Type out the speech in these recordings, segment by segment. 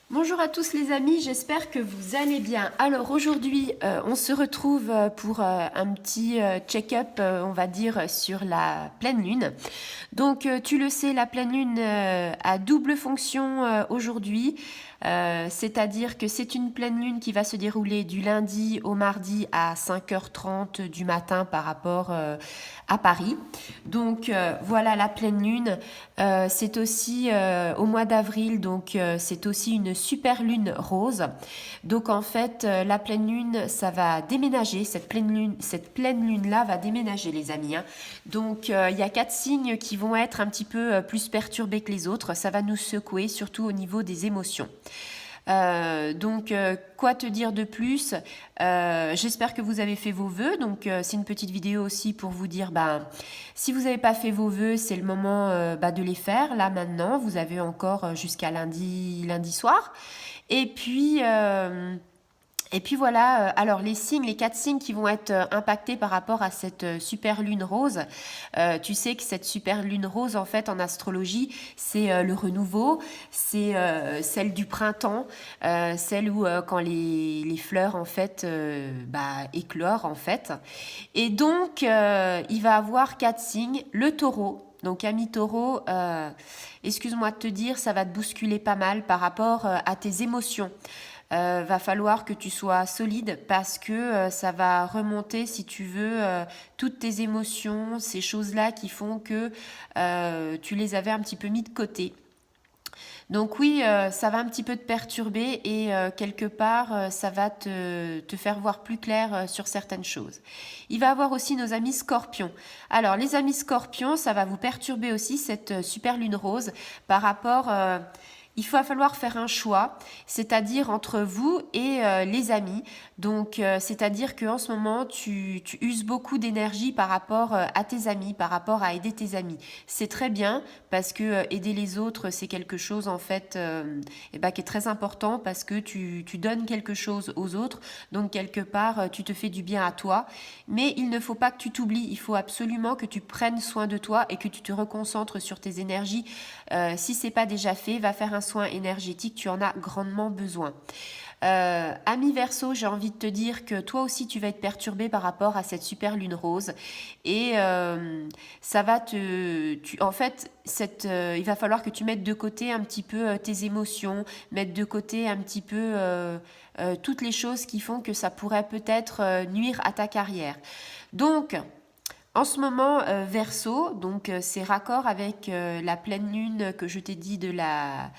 Bonjour à tous les amis, j'espère que vous allez bien. Alors aujourd'hui, on se retrouve pour un petit check-up, on va dire, sur la pleine lune. Donc tu le sais, la pleine lune a double fonction aujourd'hui. C'est-à-dire que c'est une pleine lune qui va se dérouler du lundi au mardi à 5h30 du matin par rapport à Paris. Donc voilà la pleine lune. C'est aussi au mois d'avril, donc c'est aussi une super lune rose. Donc en fait, la pleine lune, ça va déménager. Cette pleine lune là va déménager, les amis, hein. Donc il y a 4 signes qui vont être un petit peu plus perturbés que les autres. Ça va nous secouer, surtout au niveau des émotions. Quoi te dire de plus? J'espère que vous avez fait vos vœux. Donc, c'est une petite vidéo aussi pour vous dire, si vous n'avez pas fait vos vœux, c'est le moment de les faire. Là, maintenant, vous avez encore jusqu'à lundi soir. Et puis, voilà, alors les 4 signes qui vont être impactés par rapport à cette super lune rose, tu sais que cette super lune rose, en fait, en astrologie, c'est le renouveau, c'est celle du printemps, celle où quand les fleurs, en fait, éclorent, en fait. Et donc, il va avoir 4 signes, le taureau. Donc, ami taureau, excuse-moi de te dire, ça va te bousculer pas mal par rapport à tes émotions. Va falloir que tu sois solide parce que ça va remonter, si tu veux, toutes tes émotions, ces choses-là qui font que tu les avais un petit peu mis de côté. Donc oui, ça va un petit peu te perturber et quelque part, ça va te faire voir plus clair sur certaines choses. Il va avoir aussi nos amis scorpions. Alors les amis scorpions, ça va vous perturber aussi, cette super lune rose, par rapport... il va falloir faire un choix, c'est-à-dire entre vous et les amis. Donc, c'est-à-dire qu'en ce moment, tu uses beaucoup d'énergie par rapport à tes amis, par rapport à aider tes amis. C'est très bien parce que aider les autres, c'est quelque chose en fait qui est très important parce que tu donnes quelque chose aux autres. Donc, quelque part, tu te fais du bien à toi. Mais il ne faut pas que tu t'oublies. Il faut absolument que tu prennes soin de toi et que tu te reconcentres sur tes énergies. Si c'est pas déjà fait, va faire un soin énergétique, tu en as grandement besoin. Ami Verseau, j'ai envie de te dire que toi aussi tu vas être perturbé par rapport à cette super lune rose et ça va en fait, il va falloir que tu mettes de côté un petit peu tes émotions, mettre de côté un petit peu toutes les choses qui font que ça pourrait peut-être nuire à ta carrière. Donc, en ce moment, Verseau, donc c'est raccord avec la pleine lune que je t'ai dit de la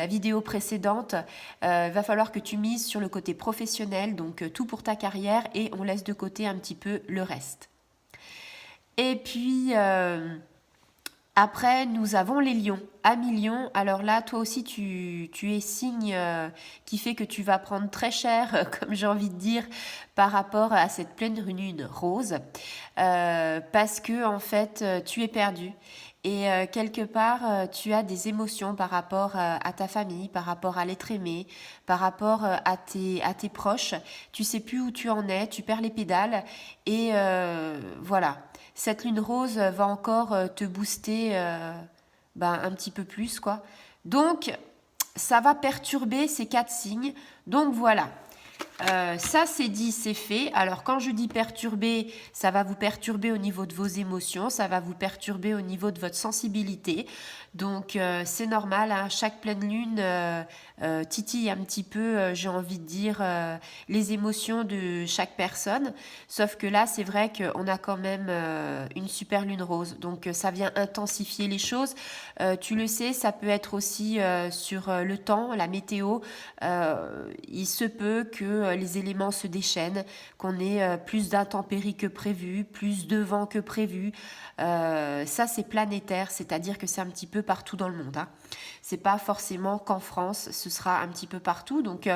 vidéo précédente. Va falloir que tu mises sur le côté professionnel, donc tout pour ta carrière, et on laisse de côté un petit peu le reste. Et puis, après, nous avons les lions. Ami lion, alors là, toi aussi, tu es signe qui fait que tu vas prendre très cher, comme j'ai envie de dire, par rapport à cette pleine lune rose, parce que, en fait, tu es perdu. Et quelque part, tu as des émotions par rapport à ta famille, par rapport à l'être aimé, par rapport à tes proches. Tu sais plus où tu en es, tu perds les pédales. Et voilà. Cette lune rose va encore te booster un petit peu plus, quoi. Donc, ça va perturber ces 4 signes. Donc voilà. Ça c'est dit, c'est fait. Alors quand je dis perturber, ça va vous perturber au niveau de vos émotions, ça va vous perturber au niveau de votre sensibilité. Donc c'est normal, hein, chaque pleine lune titille un petit peu, j'ai envie de dire, les émotions de chaque personne. Sauf que là, c'est vrai qu'on a quand même une super lune rose. Donc ça vient intensifier les choses. Tu le sais, ça peut être aussi sur le temps, la météo. Il se peut que les éléments se déchaînent, qu'on ait plus d'intempéries que prévu, plus de vent que prévu. Ça, c'est planétaire, c'est-à-dire que c'est un petit peu partout dans le monde, hein. C'est pas forcément qu'en France, ce sera un petit peu partout. Donc,